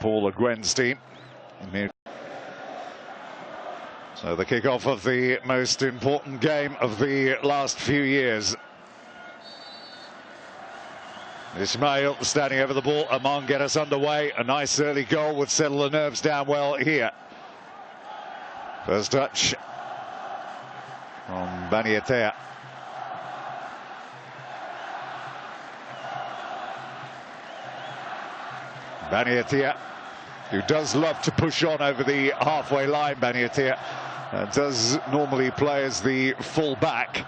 Paul Gwen's team. So the kick-off of the most important game of the last few years. Ismail standing over the ball. Oman get us underway. A nice early goal would settle the nerves down well here. First touch from Baniatea. Baniatea, who does love to push on over the halfway line. Baniatea does normally play as the full back,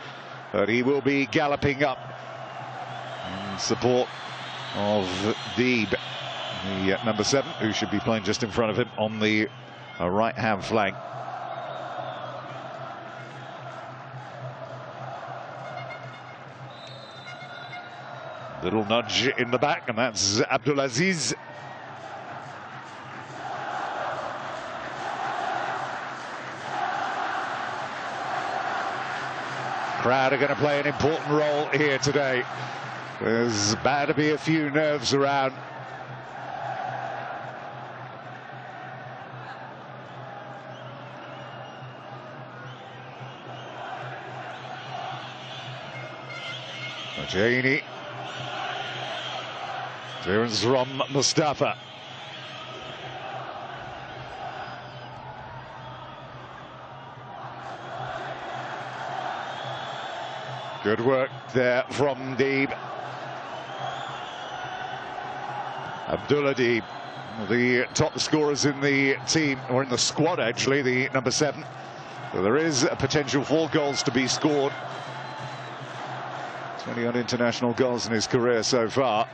but he will be galloping up in support of Deeb, the number 7, who should be playing just in front of him on the right-hand flank. Little nudge in the back, and that's Abdulaziz. Crowd are going to play an important role here today. There's bound to be a few nerves around. Jaini. Clearance from Mustafa. Good work there from Deeb. Abdullah Deeb, the top scorers in the team, or in the squad actually, the number 7. So there is a potential for goals to be scored. 20-odd international goals in his career so far.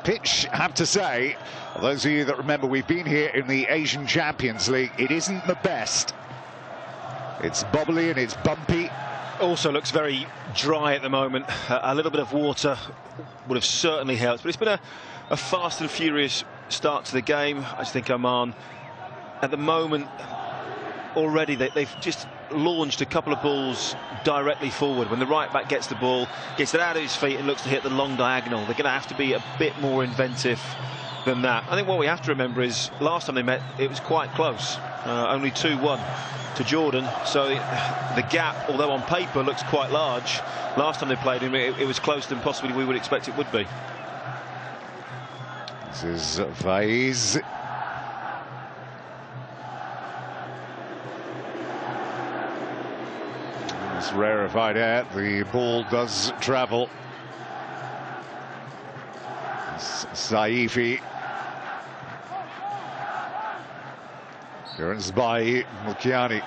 Pitch, I have to say, those of you that remember, we've been here in the Asian Champions League. It isn't the best. It's bobbly and it's bumpy. Also looks very dry at the moment. A little bit of water would have certainly helped, but it's been a fast and furious start to the game. I just think Oman, at the moment, already they've just launched a couple of balls directly forward. When the right back gets the ball, gets it out of his feet and looks to hit the long diagonal, they're going to have to be a bit more inventive than that. I think what we have to remember is last time they met, it was quite close, only 2-1 to Jordan. So the gap, although on paper looks quite large, last time they played him, it was closer than possibly we would expect it would be. This is Faiz. It's rarefied air. The ball does travel. Saifi. Clearance by Mulkiani.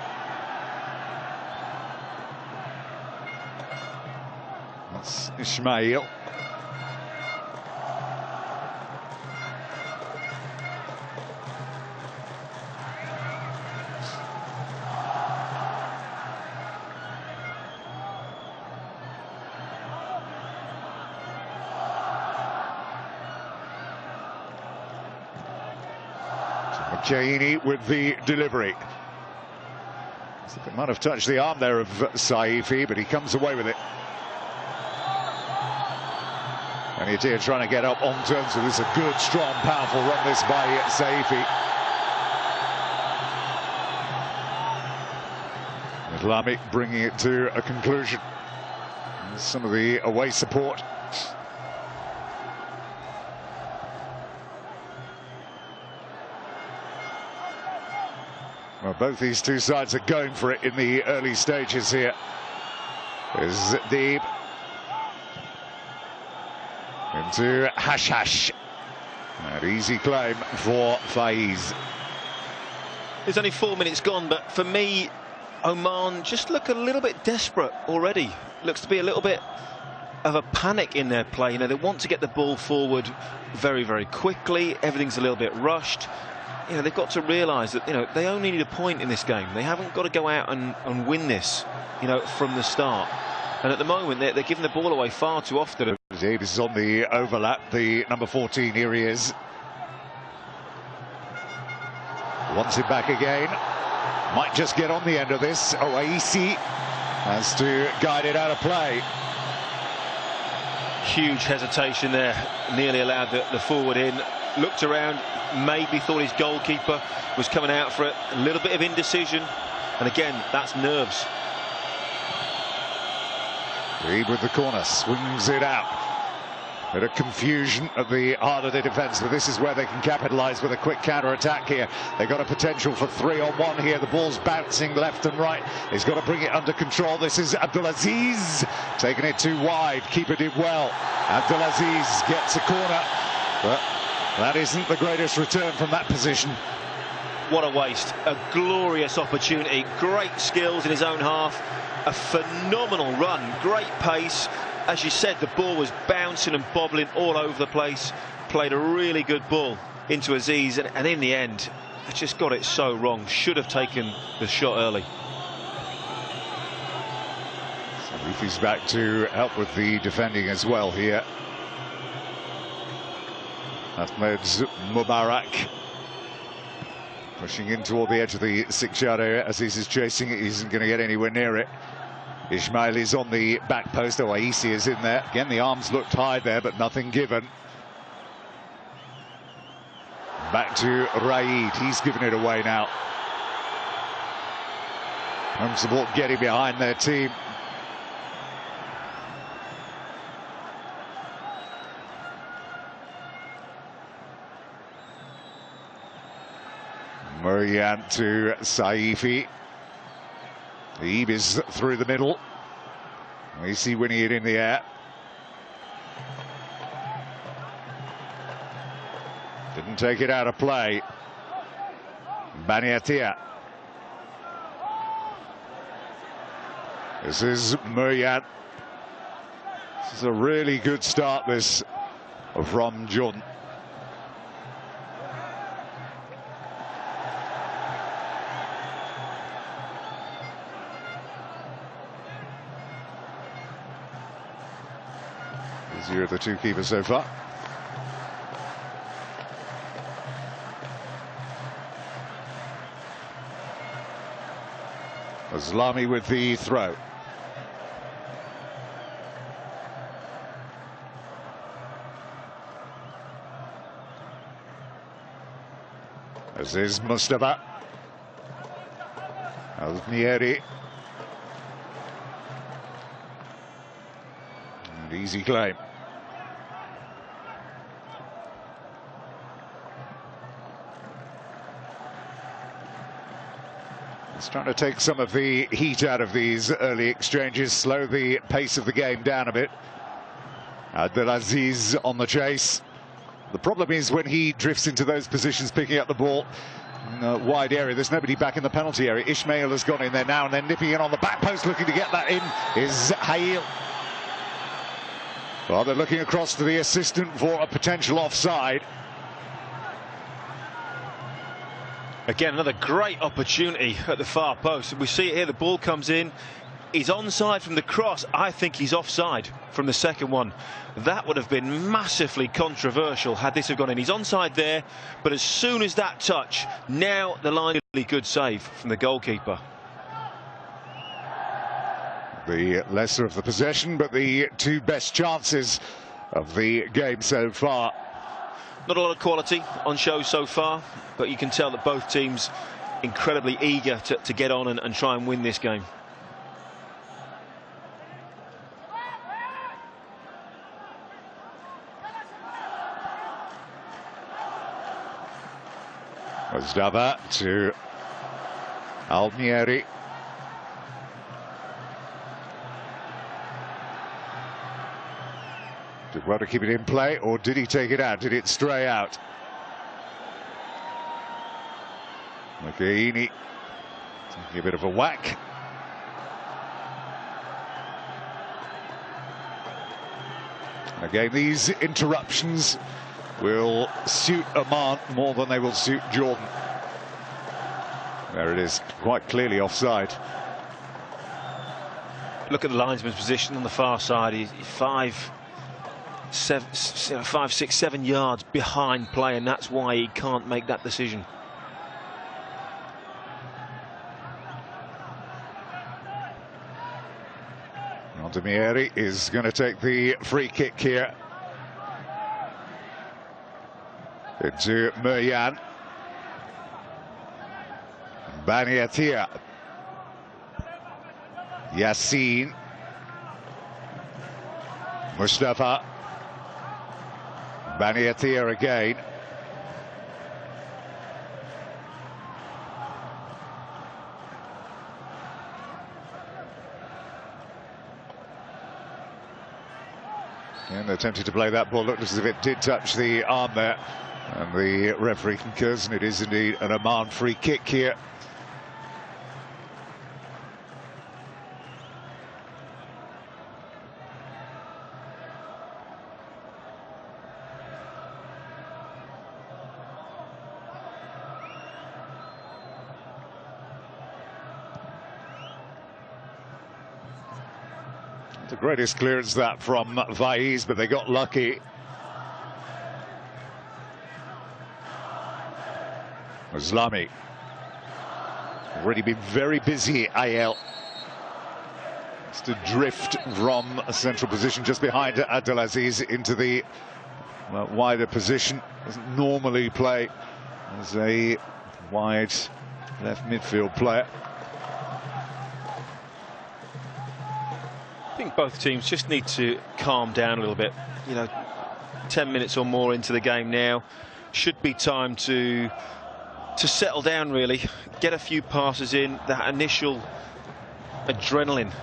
That's Ismail. Jaini with the delivery. It might have touched the arm there of Saifi, but he comes away with it. And Yatir trying to get up on terms, so this is a good, strong, powerful run this by Saifi. Islamic bringing it to a conclusion. And some of the away support. Well, both these two sides are going for it in the early stages here. There's Deeb. Into Hash. An easy claim for Faiz. There's only 4 minutes gone, but for me, Oman just look a little bit desperate already. Looks to be a little bit of a panic in their play. You know, they want to get the ball forward very, very quickly. Everything's a little bit rushed. You know, they've got to realise that, you know, they only need a point in this game. They haven't got to go out and win this, you know, from the start. And at the moment, they're giving the ball away far too often. This is on the overlap. The number 14, here he is. Wants it back again. Might just get on the end of this. Oaisi has to guide it out of play. Huge hesitation there, nearly allowed the forward in, looked around, maybe thought his goalkeeper was coming out for it, a little bit of indecision, and again, that's nerves. Reed with the corner, swings it out. Bit of confusion at the heart of the defence, but this is where they can capitalise with a quick counter-attack here. They've got a potential for 3-on-1 here. The ball's bouncing left and right. He's got to bring it under control. This is Abdulaziz, taking it too wide. Keeper did well. Abdulaziz gets a corner, but that isn't the greatest return from that position. What a waste. A glorious opportunity. Great skills in his own half. A phenomenal run. Great pace. As you said, the ball was bouncing and bobbling all over the place. Played a really good ball into Aziz, and in the end, just got it so wrong. Should have taken the shot early. So Leafy's back to help with the defending as well here. Ahmed Mubarak pushing in toward the edge of the 6-yard area. Aziz is chasing it. He isn't going to get anywhere near it. Ismail is on the back post. Oaisi is in there. Again, the arms looked high there, but nothing given. Back to Raid. He's given it away now. Home support getting behind their team. Murian to Saifi. Ebe is through the middle. We see winning it in the air. Didn't take it out of play. Baniatia. This is Murian. This is a really good start, this, from Jun. Easier of the two keepers so far. Aslami with the throw. As is Mustafa. Alnieri. And easy claim. He's trying to take some of the heat out of these early exchanges, slow the pace of the game down a bit. Abdulaziz on the chase. The problem is when he drifts into those positions, picking up the ball in a wide area, there's nobody back in the penalty area. Ismail has gone in there now, and then nipping in on the back post, looking to get that in, is Hail. Well, they're looking across to the assistant for a potential offside. Again, another great opportunity at the far post. We see it here, the ball comes in. He's onside from the cross. I think he's offside from the second one. That would have been massively controversial had this have gone in. He's onside there, but as soon as that touch, now the line, really good save from the goalkeeper. The lesser of the possession, but the two best chances of the game so far. Not a lot of quality on show so far, but you can tell that both teams incredibly eager to get on and try and win this game. Mustafa to Alnieri. Did well to keep it in play, or did he take it out? Did it stray out? Macaini taking a bit of a whack. Again, these interruptions will suit Oman more than they will suit Jordan. There it is, quite clearly offside. Look at the linesman's position on the far side. He's 5, 6, 7 yards behind play, and that's why he can't make that decision. Aldemieri is going to take the free kick here. Into Muryan. Baniatia. Yassine. Mustafa. Baniatia again. And attempted to play that ball, looked as if it did touch the arm there. And the referee concurs, and it is indeed an Oman free kick here. The greatest clearance that from Vaiz, but they got lucky. Islami. Already been very busy, AL. It's to drift from a central position just behind Abdelaziz into the wider position. Doesn't normally play as a wide left midfield player. I think both teams just need to calm down a little bit. You know, 10 minutes or more into the game now. Should be time to settle down, really. Get a few passes in. That initial adrenaline,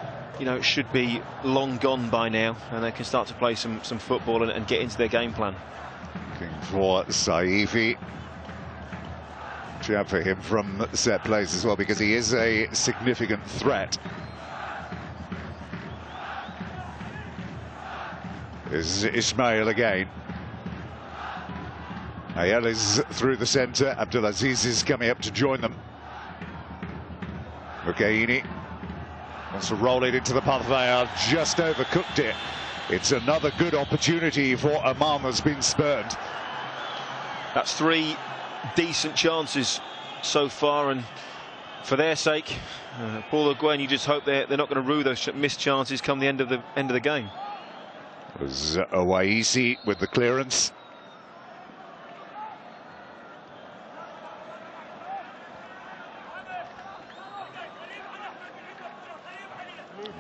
you know, it should be long gone by now, and they can start to play some football and get into their game plan. Looking for Saifi. Jab for him from set plays as well, because he is a significant threat. Is Ismail again. Ayel is through the centre. Abdelaziz is coming up to join them. Mukaini wants to roll it into the path. They are just overcooked it. It's another good opportunity for Oman has been spurned. That's 3 decent chances so far, and for their sake, Paul Gwen, you just hope they're not going to rue those missed chances come the end of the game. It was Owaisi with the clearance.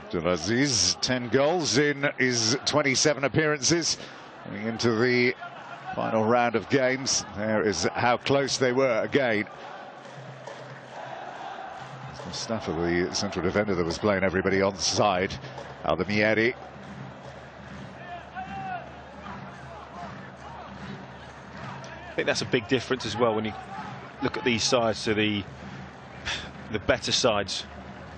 Abdelaziz, 10 goals in his 27 appearances. Going into the final round of games. There is how close they were again. The stuff of the central defender that was playing everybody on side. Aldemieri. I think that's a big difference as well when you look at these sides to the better sides,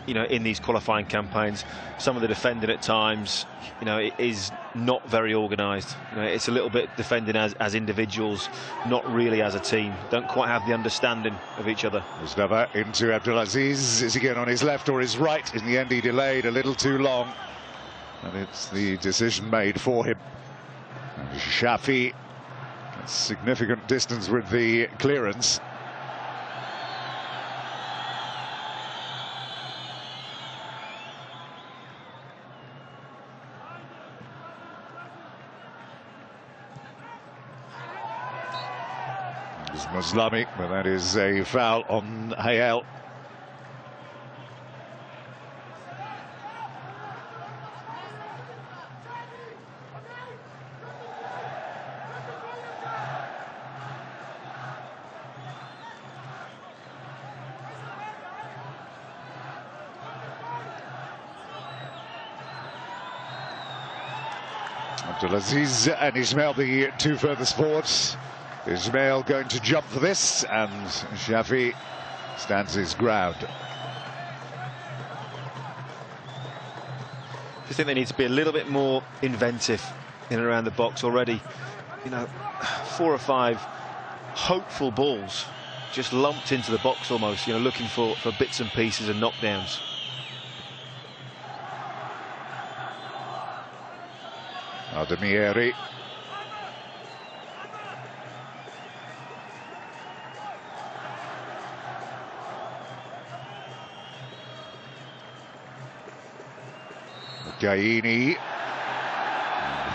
you know, in these qualifying campaigns. Some of the defending at times, you know, it is not very organised. You know, it's a little bit defending as individuals, not really as a team. Don't quite have the understanding of each other. Mustafa into Abdelaziz. Is he going on his left or his right? In the end, he delayed a little too long, and it's the decision made for him. And Shafi, significant distance with the clearance. It's Muslami, but that is a foul on Hayel. Abdelaziz and Ismail, the 2 furthest forwards. Ismail going to jump for this, and Shafi stands his ground. I think they need to be a little bit more inventive in and around the box already. You know, 4 or 5 hopeful balls just lumped into the box almost, you know, looking for bits and pieces and knockdowns. Aldemieri. Mukaini.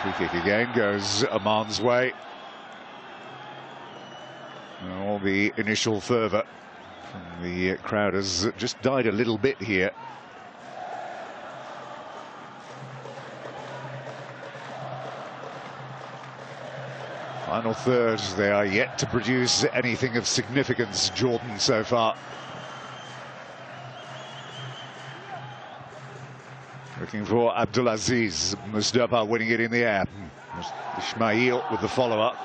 Free kick again goes Oman's way. All the initial fervour from the crowd has just died a little bit here. Final third, they are yet to produce anything of significance, Jordan, so far. Looking for Abdulaziz. Mustafa winning it in the air. Ismail with the follow-up.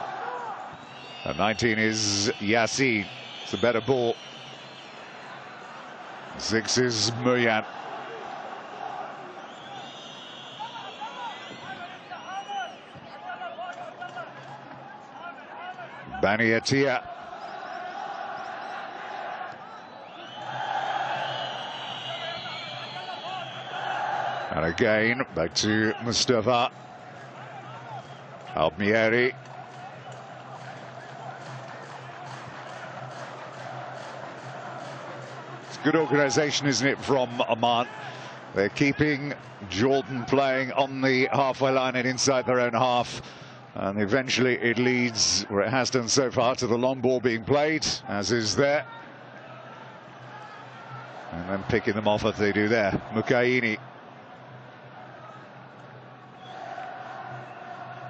And 19 is Yassin. It's a better ball. 6 is Muyan. Bani Attia. And again, back to Mustafa. Almieri. It's good organisation, isn't it, from Oman? They're keeping Jordan playing on the halfway line and inside their own half. And eventually it leads, where it has done so far, to the long ball being played, as is there. And then picking them off as they do there. Mukaini.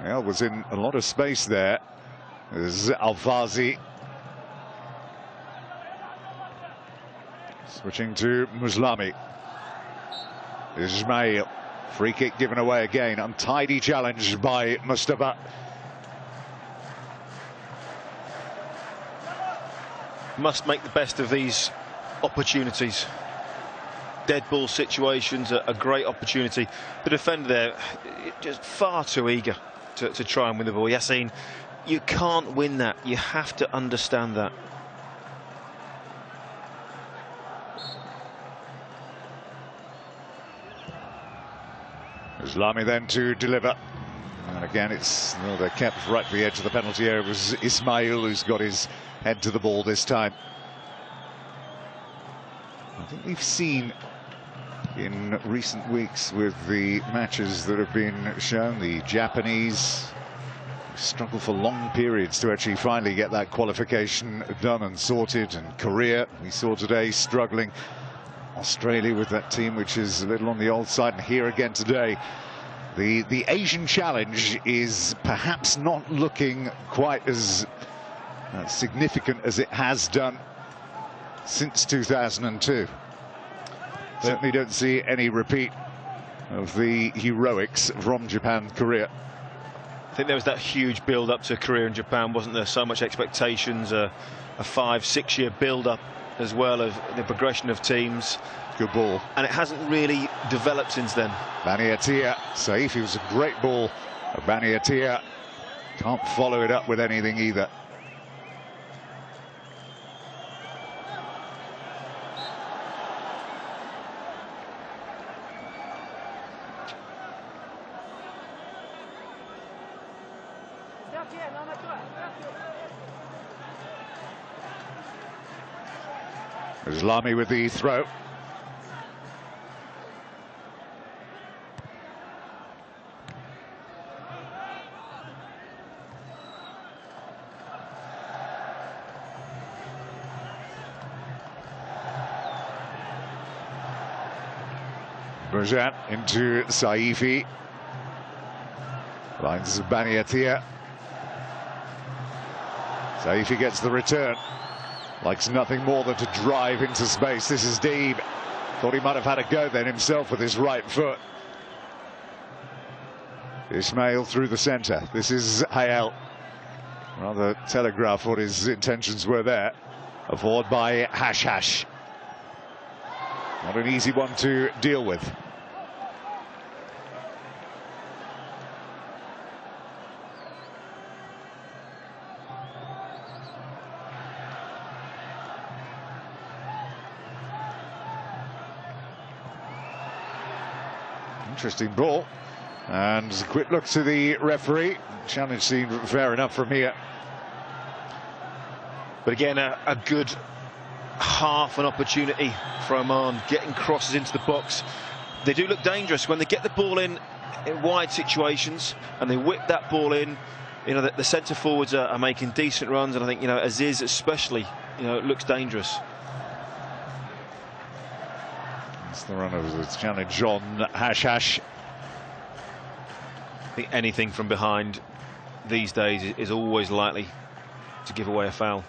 Well, was in a lot of space there. There's Al-Fazi. Switching to Muslami. Ismail. Free kick given away again. Untidy challenge by Mustafa. Must make the best of these opportunities. Dead ball situations, a great opportunity. The defender there, just far too eager to try and win the ball. Yassin, you can't win that. You have to understand that. Islami then to deliver. And again, they're kept right to the edge of the penalty area. It was Ismail who's got his head to the ball this time. I think we've seen in recent weeks with the matches that have been shown, the Japanese struggle for long periods to actually finally get that qualification done and sorted. And Korea, we saw today, struggling. Australia with that team which is a little on the old side, and here again today the Asian challenge is perhaps not looking quite as significant as it has done since 2002. Certainly don't see any repeat of the heroics from Japan, Korea. I think there was that huge build-up to Korea and Japan, wasn't there? So much expectations, a 5-6 year build-up as well of the progression of teams. Good ball. And it hasn't really developed since then. Bani Attia, Saifi was a great ball. Bani Attia can't follow it up with anything either. Islami with the throw. Berjan into Saifi. Lines Bani Attia. Saifi gets the return. Likes nothing more than to drive into space. This is Deeb. Thought he might have had a go then himself with his right foot. Ismail through the centre. This is Hayel. Rather telegraph what his intentions were there. A forward by Hash. Not an easy one to deal with. Interesting ball, and a quick look to the referee. Challenge seemed fair enough from here. But again, a good half an opportunity for Oman, getting crosses into the box. they do look dangerous when they get the ball in wide situations and they whip that ball in. You know, the centre forwards are making decent runs, and I think, you know, Aziz especially, you know, looks dangerous. It's the run of the challenge on Hash. I think anything from behind these days is always likely to give away a foul.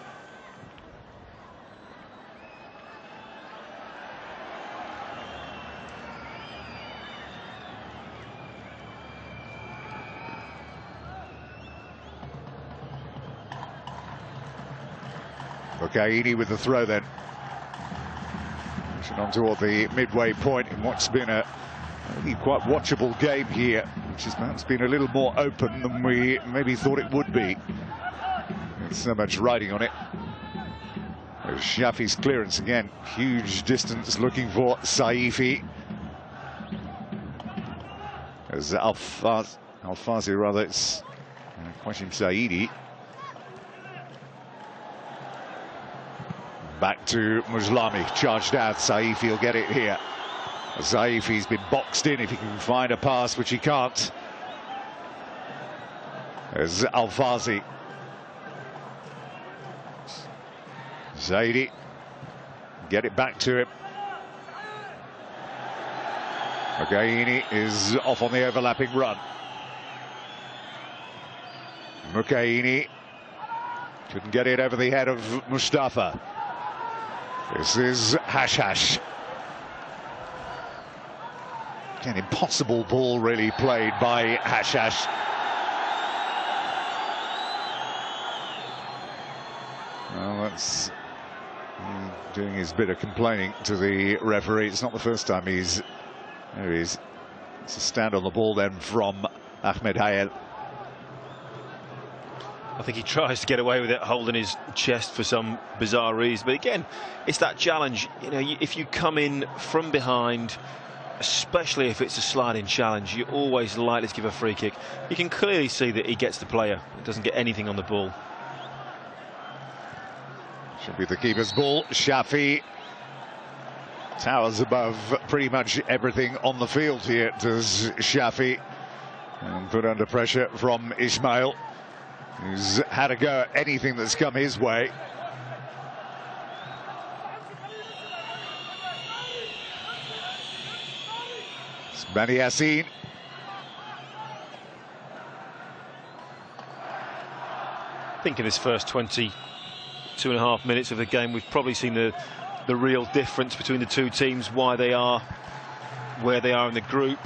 Okay, with the throw then. Pushing on toward the midway point in what's been a really quite watchable game here, which has perhaps been a little more open than we maybe thought it would be. There's so much riding on it. There's Shafi's clearance again. Huge distance looking for Saifi. As Al-Fazi rather, it's Quashim Saidi. Back to Mujlami, charged out. Saifi will get it here. Saifi's been boxed in if he can find a pass, which he can't. There's Al-Fazi. Zaidi, get it back to him. Mukaini is off on the overlapping run. Mukaini couldn't get it over the head of Mustafa. This is Hash. An impossible ball really played by Hash. Well, that's doing his bit of complaining to the referee. It's not the first time he's... There he is. It's a stand on the ball then from Ahmed Hayel. I think he tries to get away with it, holding his chest for some bizarre reason. But again, it's that challenge. You know, if you come in from behind, especially if it's a sliding challenge, you're always likely to give a free kick. You can clearly see that he gets the player. He doesn't get anything on the ball. Should be the keeper's ball. Shafi towers above pretty much everything on the field here, does Shafi. And put under pressure from Ismail, who's had a go at anything that's come his way. It's Bani Yassin. I think in this first 22.5 minutes of the game, we've probably seen the real difference between the two teams, why they are where they are in the group.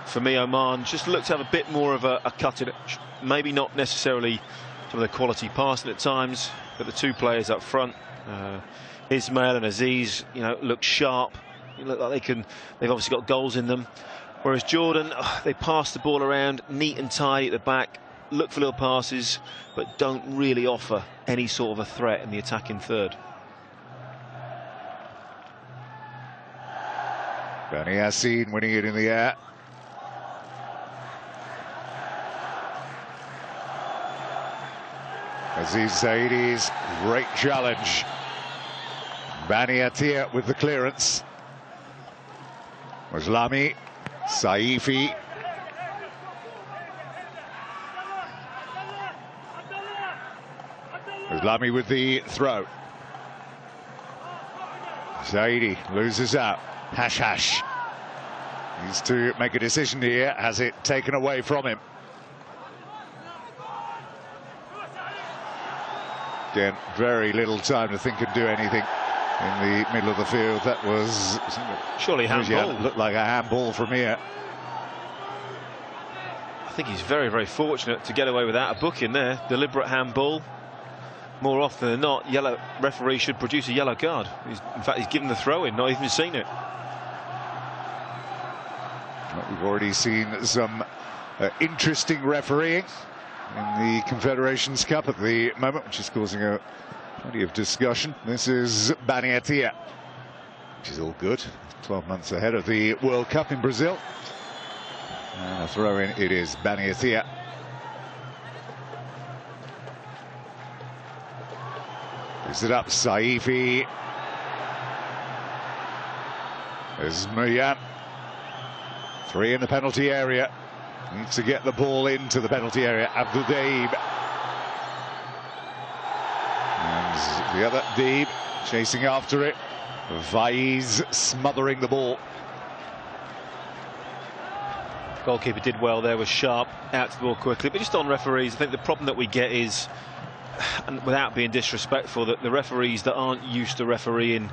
For me, Oman just looked to have a bit more of a cut in it. Maybe not necessarily some of the quality passing at times, but the two players up front, Ismail and Aziz, you know, look sharp. You look like they've obviously got goals in them. Whereas Jordan, they pass the ball around neat and tidy at the back, look for little passes, but don't really offer any sort of a threat in the attacking third. Bani Yassin winning it in the air. Aziz Saidi's great challenge. Bani Atia with the clearance. Muslami, Saifi. Muslami with the throw. Saidi loses out. Hash needs to make a decision here. Has it taken away from him? Again, very little time to think and do anything in the middle of the field. That was surely handball. Looked like a handball from here. I think he's very, very fortunate to get away without a booking there. Deliberate handball. More often than not, yellow referee should produce a yellow card. In fact, he's given the throw in, not even seen it. Well, we've already seen some interesting refereeing in the Confederations Cup at the moment, which is causing plenty of discussion. This is Bani Atia, which is all good. 12 months ahead of the World Cup in Brazil. And a throw in, it is Bani Atia. Is it up, Saifi? There's Muyan. Free in the penalty area. Needs to get the ball into the penalty area. Abdul Deeb. And the other Deeb chasing after it. Faiz smothering the ball. Goalkeeper did well there, was sharp, out to the ball quickly. But just on referees, I think the problem that we get is, and without being disrespectful, that the referees that aren't used to refereeing,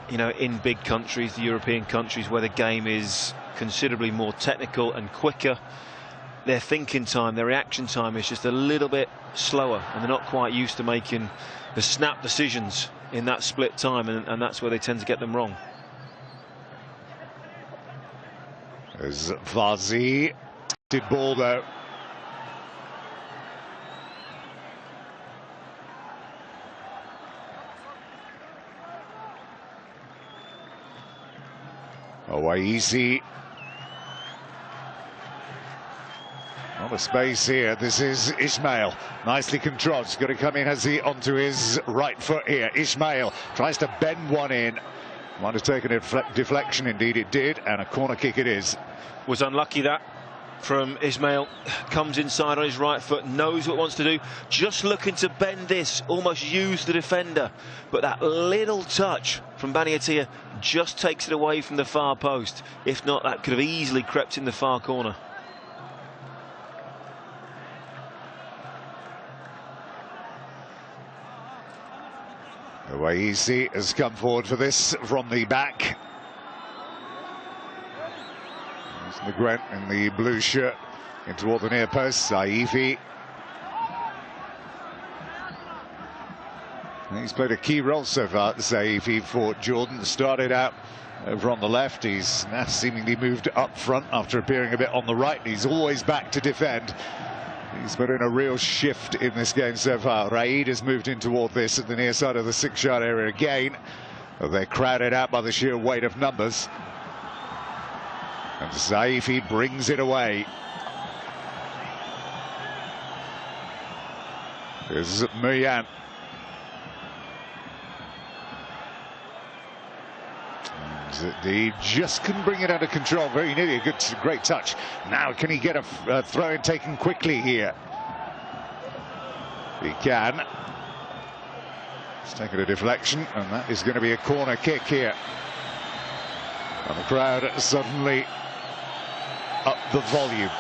you know, in big countries, the European countries, where the game is considerably more technical and quicker, their thinking time, their reaction time is just a little bit slower, and they're not quite used to making the snap decisions in that split time, and that's where they tend to get them wrong. There's Vazi. Did ball though. Owaisi. Not a space here. This is Ismail. Nicely controlled. He's got to come in, has he, onto his right foot here. Ismail tries to bend one in. Might have taken a deflection, indeed it did, and a corner kick it is. Was unlucky that from Ismail. Comes inside on his right foot, knows what he wants to do, just looking to bend this, almost use the defender, but that little touch from Bani Attia just takes it away from the far post. If not, that could have easily crept in the far corner. Owaisi has come forward for this from the back. There's Grant in the blue shirt in toward the near post. Saifi. He's played a key role so far, Saifi, for Jordan. Started out over on the left. He's now seemingly moved up front after appearing a bit on the right. He's always back to defend. He's put in a real shift in this game so far. Raid has moved in toward this at the near side of the 6-yard area again. They're crowded out by the sheer weight of numbers. And Saifi brings it away. There's Muyan. He just couldn't bring it under control. Very nearly a great touch. Now can he get a throw in taken quickly here? He can. He's taken a deflection, and that is going to be a corner kick here. And the crowd suddenly up the volume.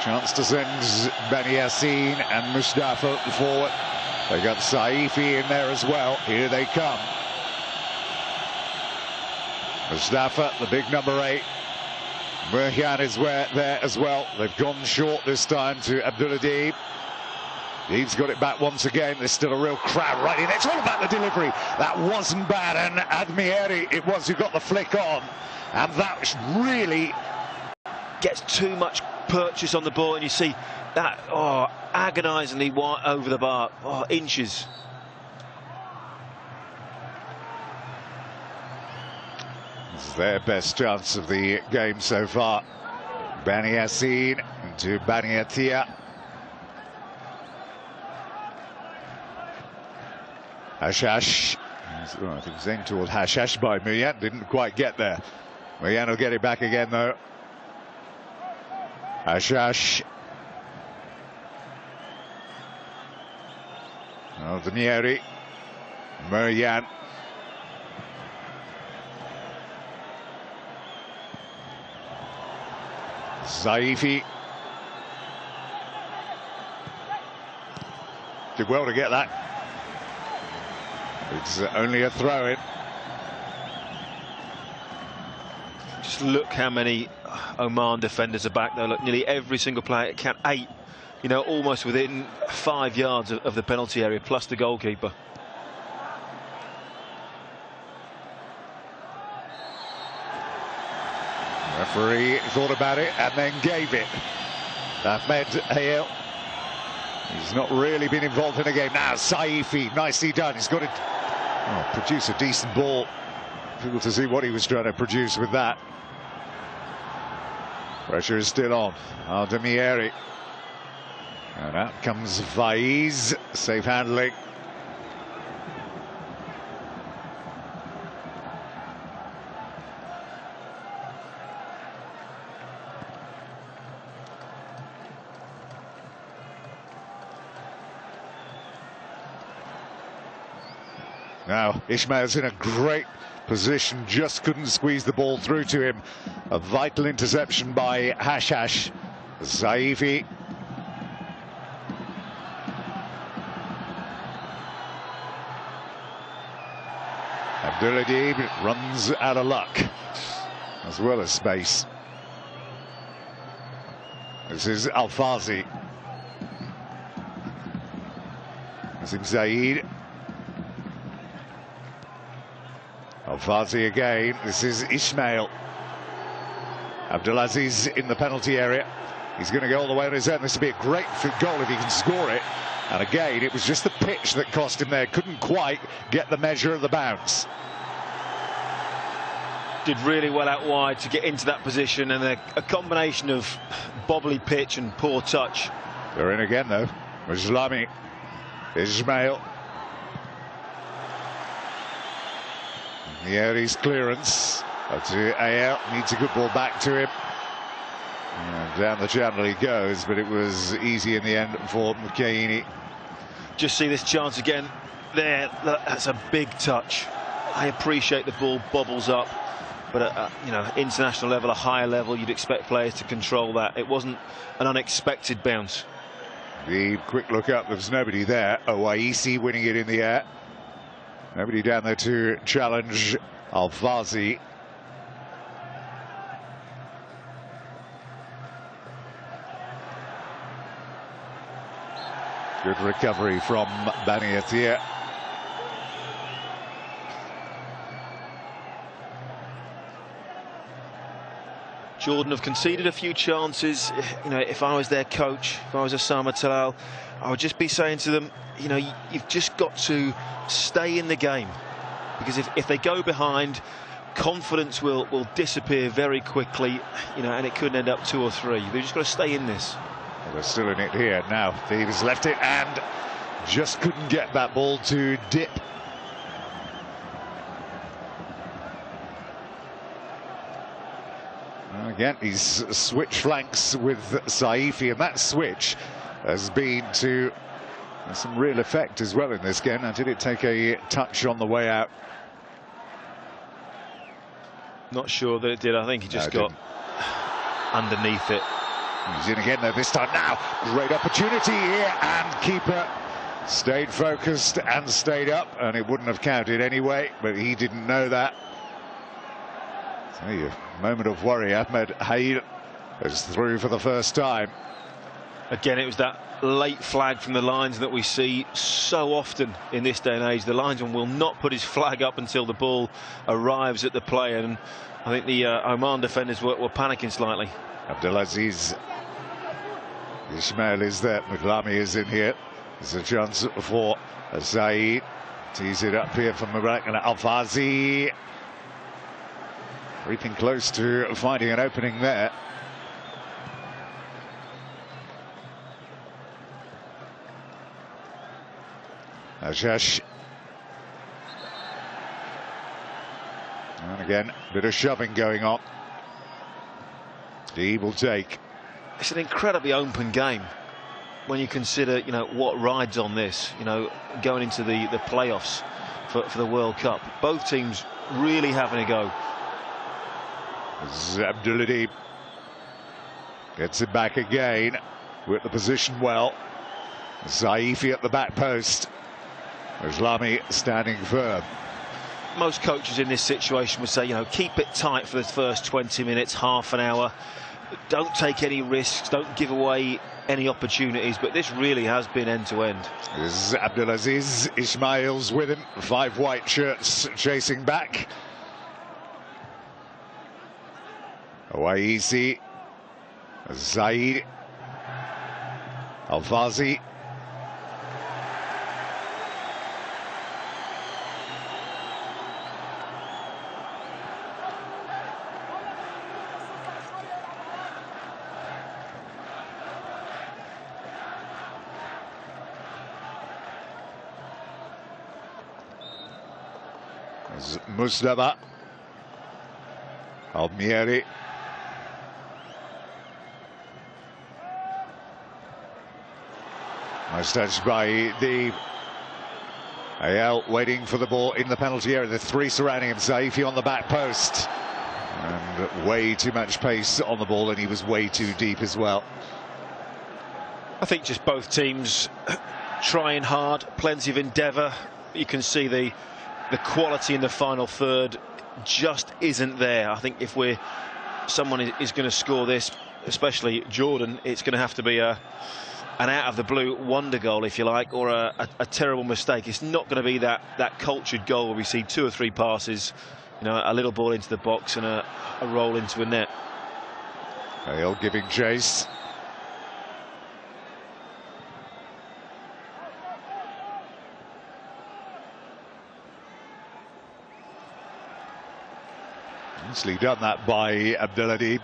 Chance to send Bani Yassin and Mustafa forward. They got Saifi in there as well. Here they come. Mustafa, the big number 8. Murhian is there as well. They've gone short this time to Abdullah Deeb. Deeb's got it back once again. There's still a real crowd right in. It's all about the delivery. That wasn't bad, and Admieri it was who got the flick on. And that really gets too much purchase on the ball, and you see that, agonisingly wide over the bar, inches. This is their best chance of the game so far. Bani Yassin to Bani Attia. Hashash. I think he's aimed toward Hashash by Muyan. Didn't quite get there. Muyan will get it back again though. Hashash. Danieri. Muyan. Saifi. Did well to get that. It's only a throw-in. Just look how many Oman defenders are back there. Look, nearly every single player, count 8, you know, almost within 5 yards of the penalty area, plus the goalkeeper. Referee thought about it and then gave it. Ahmed Hayel. He's not really been involved in the game. Now Saifi, nicely done. He's got to produce a decent ball. Difficult to see what he was trying to produce with that. Pressure is still on. Aldemieri. And out comes Faiz. Safe handling. Now Ismail's in a great position, just couldn't squeeze the ball through to him. A vital interception by Hashash. Zaifi. Abdulladib runs out of luck as well as space. This is Al-Fazi. Azim Zaid. Al-Fazi again. This is Ismail. Abdulaziz in the penalty area. He's going to go all the way on his own. This would be a great goal if he can score it. And again, it was just the pitch that cost him there. Couldn't quite get the measure of the bounce. Did really well out wide to get into that position, and a combination of bobbly pitch and poor touch. They're in again though. Islami. Ismail. Nieri's clearance. To Ayer. Needs a good ball back to him. And down the channel he goes, but it was easy in the end for Mkaini. Just see this chance again. There, that's a big touch. I appreciate the ball bobbles up, but at you know, international level, a higher level, you'd expect players to control that. It wasn't an unexpected bounce. The quick look up, there was nobody there. Owaisi winning it in the air. Nobody down there to challenge Al-Fazi. Good recovery from Bani Atia. Jordan have conceded a few chances. You know, if I was their coach, if I was Osama Talal, I would just be saying to them, you know, you've just got to stay in the game, because if they go behind, confidence will disappear very quickly, you know, and it could end up 2 or 3. They've just got to stay in this. Well, they're still in it here now. Thieves left it and just couldn't get that ball to dip. Again, he's switched flanks with Saifi, and that switch has been to some real effect as well in this game. Now, did it take a touch on the way out? Not sure that it did. I think he just got underneath it. He's in again though this time. Now, great opportunity here, and keeper stayed focused and stayed up, and it wouldn't have counted anyway, but he didn't know that. So a moment of worry. Ahmed Hail is through for the first time. Again, it was that late flag from the lines that we see so often in this day and age. The linesman will not put his flag up until the ball arrives at the player, and I think the Oman defenders were panicking slightly. Abdulaziz. Ismail is there. Muglami is in here. There's a chance for Zaid. Tees it up here from Mubarak and Al-Fazi. Creeping close to finding an opening there. Ajash. And again, a bit of shoving going on. He will take. It's an incredibly open game when you consider, you know, what rides on this, you know, going into the playoffs for the World Cup. Both teams really having a go. Abdulladib gets it back again. With the position well. Zaifi at the back post. Islami standing firm. Most coaches in this situation would say, you know, keep it tight for the first 20 minutes, half an hour. Don't take any risks, don't give away any opportunities, but this really has been end-to-end. This is Abdulaziz. Ismail's with him. 5 white shirts chasing back. Owaisi. Zaid. Al-Fazi. Mustafa. Almieri. Nice touch by the Ayel waiting for the ball in the penalty area. The three surrounding him. Zaifi on the back post. And way too much pace on the ball, and he was way too deep as well. I think just both teams trying hard, plenty of endeavour. You can see the quality in the final third just isn't there. I think if someone is going to score this, especially Jordan, it's going to have to be an out of the blue wonder goal, if you like, or a terrible mistake. It's not going to be that cultured goal where we see 2 or 3 passes, you know, a little ball into the box and a roll into a net. Hale giving chase. Easily done that by Abdeladeeb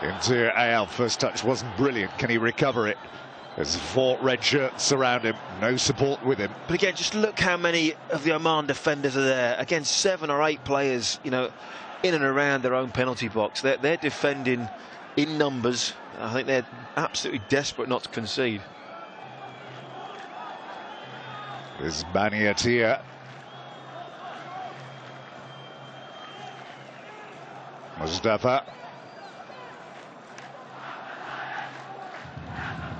into Ayal. First touch wasn't brilliant. Can he recover it? There's 4 red shirts surround him, no support with him. But again, just look how many of the Oman defenders are there. Again, 7 or 8 players, you know, in and around their own penalty box. They're defending in numbers. I think they're absolutely desperate not to concede. There's Baniatia. Mustafa.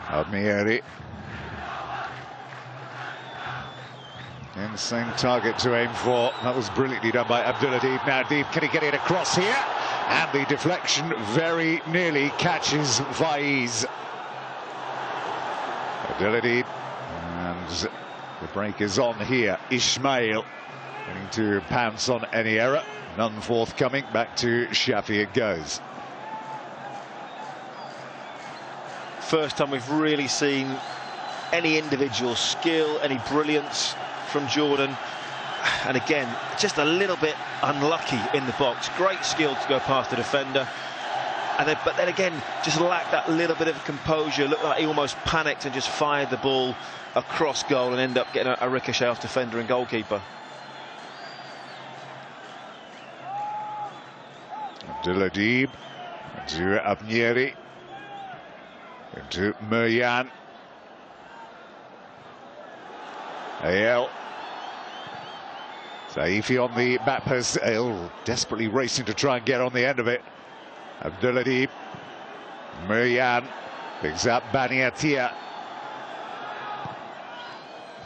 Admieri. And the same target to aim for. That was brilliantly done by Abdeladeeb. Now Deeb, can he get it across here? And the deflection very nearly catches Faiz. Abdeladeeb. And the break is on here. Ismail going to pounce on any error. None forthcoming. Back to Shafi it goes. First time we've really seen any individual skill, any brilliance from Jordan. And again, just a little bit unlucky in the box. Great skill to go past the defender. But then again, just lacked that little bit of composure. Looked like he almost panicked and just fired the ball across goal and ended up getting a ricochet off defender and goalkeeper. Abdeladeeb to Abnieri, into Muryan. Ayel. Zaifi on the back post. Ayel desperately racing to try and get on the end of it. Abdeladeeb. Muryan picks up Baniatia.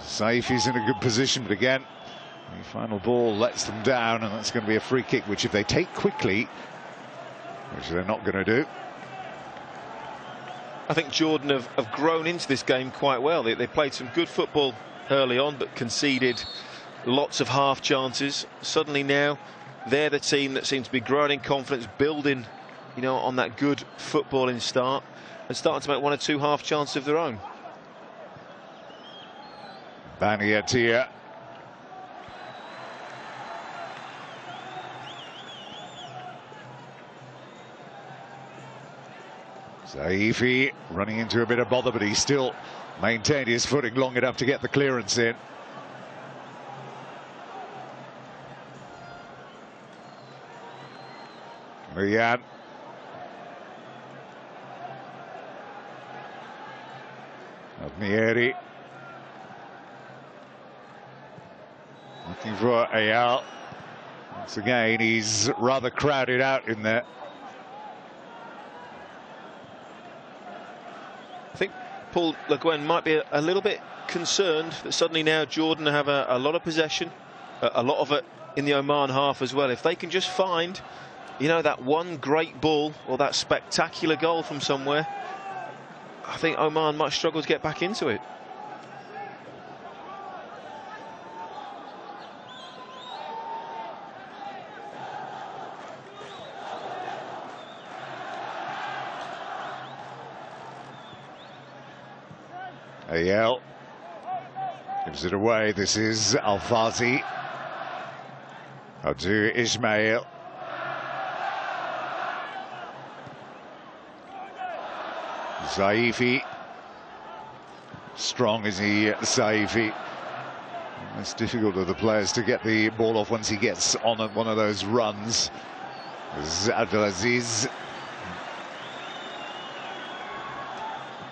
Zaifi's in a good position, but again, the final ball lets them down, and that's going to be a free kick, which if they take quickly, which they're not going to do. I think Jordan have grown into this game quite well. They played some good football early on, but conceded lots of half chances. Suddenly now, they're the team that seems to be growing in confidence, building, you know, on that good footballing start, and starting to make 1 or 2 half chances of their own. Baniatia. Zaifi running into a bit of bother, but he still maintained his footing long enough to get the clearance in. Muryan. Admieri. Looking for Ayal. Once again, he's rather crowded out in there. I think Paul Le Guen might be a little bit concerned that suddenly now Jordan have a lot of possession, a lot of it in the Oman half as well. If they can just find, you know, that one great ball or that spectacular goal from somewhere, I think Oman might struggle to get back into it. Ayel gives it away. This is Al-Fazi. To Ismail. Zaifi. Strong is he, Zaifi. It's difficult for the players to get the ball off once he gets on one of those runs. This is Abdelaziz.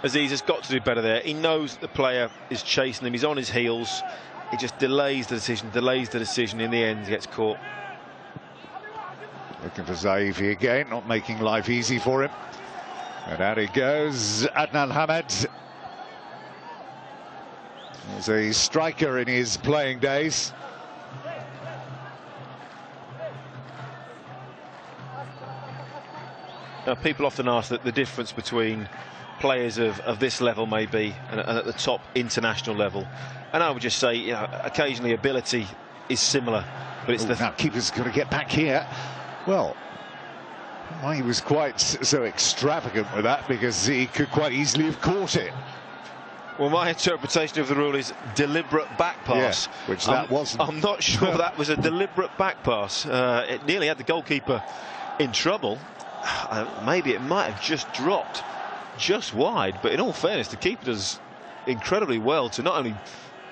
Aziz has got to do better there. He knows the player is chasing him. He's on his heels. He just delays the decision. In the end, he gets caught. Looking for Zaifi again, not making life easy for him. And out he goes, Adnan Hamed. He's a striker in his playing days. Now, people often ask that the difference between players of this level maybe and at the top international level, and I would just say, you know, occasionally ability is similar, but it's now keeper's got to get back here. Well, he was quite so extravagant with that because he could quite easily have caught it. Well, my interpretation of the rule is deliberate back pass, yeah, which that wasn't. I'm not sure that was a deliberate back pass. It nearly had the goalkeeper in trouble. Maybe it might have just dropped just wide, but in all fairness, the keeper does incredibly well to not only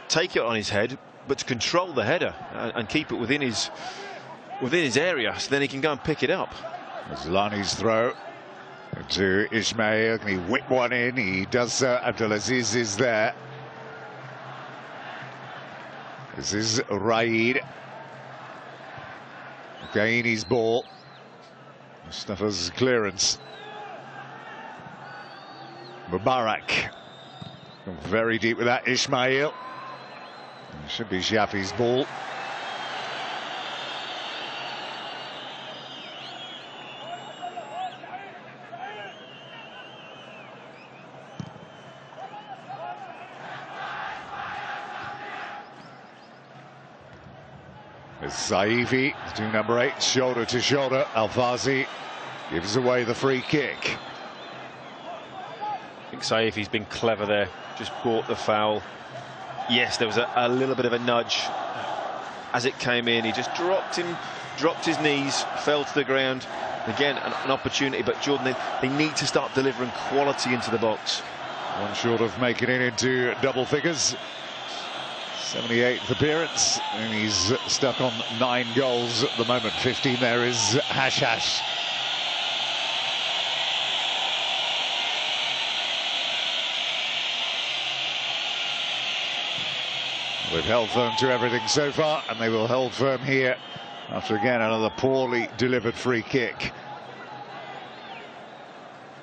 take it on his head, but to control the header and keep it within his area, so then he can go and pick it up. Zlani's throw to Ismail. Can he whip one in? He does so. Abdulaziz is there. This is Raid. Gaini's ball. Mustafa's clearance. Mubarak. Very deep with that. Ismail. It should be Shafi's ball. Zaifi to number 8, shoulder to shoulder. Al-Fazi gives away the free kick. I think Zaifi's been clever there, just bought the foul. Yes, there was a little bit of a nudge as it came in. He just dropped his knees, fell to the ground. Again, an opportunity, but Jordan, they need to start delivering quality into the box. One short of making it into double figures. 78th appearance, and he's stuck on 9 goals at the moment. 15 there is Hashash. They've held firm to everything so far, and they will hold firm here after again another poorly delivered free kick.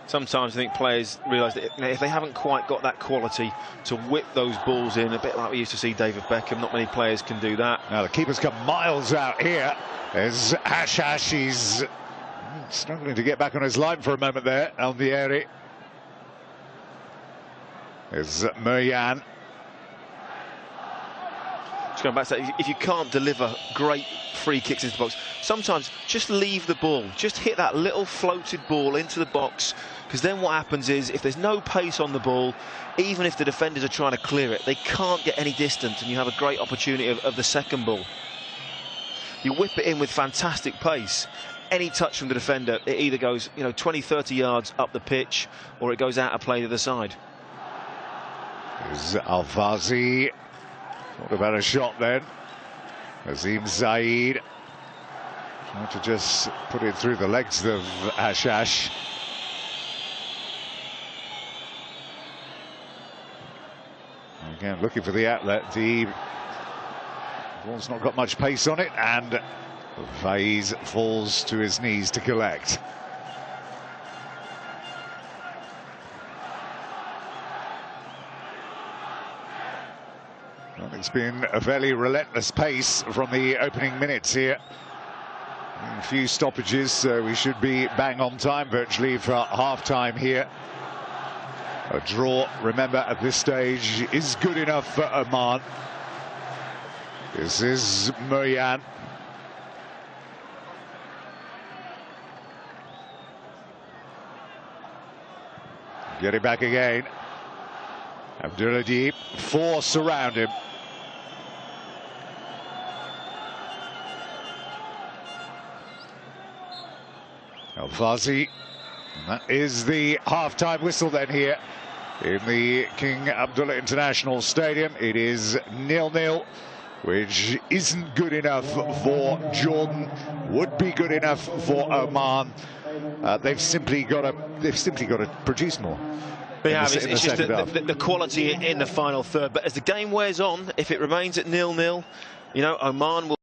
Sometimes I think players realise that if they haven't quite got that quality to whip those balls in, a bit like we used to see David Beckham, not many players can do that. Now the keeper's come miles out here. There's Hashash. He's struggling to get back on his line for a moment there. Alvieri. There's Muryan. Just going back to that, if you can't deliver great free kicks into the box, sometimes just leave the ball, just hit that little floated ball into the box, because then what happens is, if there's no pace on the ball, even if the defenders are trying to clear it, they can't get any distance, and you have a great opportunity of the second ball. You whip it in with fantastic pace, any touch from the defender, it either goes 20-30 yards up the pitch, or it goes out of play to the side. There's Al-Fazi. What about a shot then? Azim Zaid trying to just put it through the legs of Hashash. Again, looking for the outlet. The ball's not got much pace on it, and Faiz falls to his knees to collect. It's been a fairly relentless pace from the opening minutes here. A few stoppages, so we should be bang on time virtually for half-time here. A draw, remember, at this stage is good enough for Oman. This is Muryan. Get it back again. Abduladeep, 4 surround him. Al-Fazi. That is the half-time whistle then here in the King Abdullah International Stadium. It is 0-0, which isn't good enough for Jordan, would be good enough for Oman. They've simply got to produce more. They have. It's just the quality in the final third. But as the game wears on, if it remains at 0-0, you know, Oman will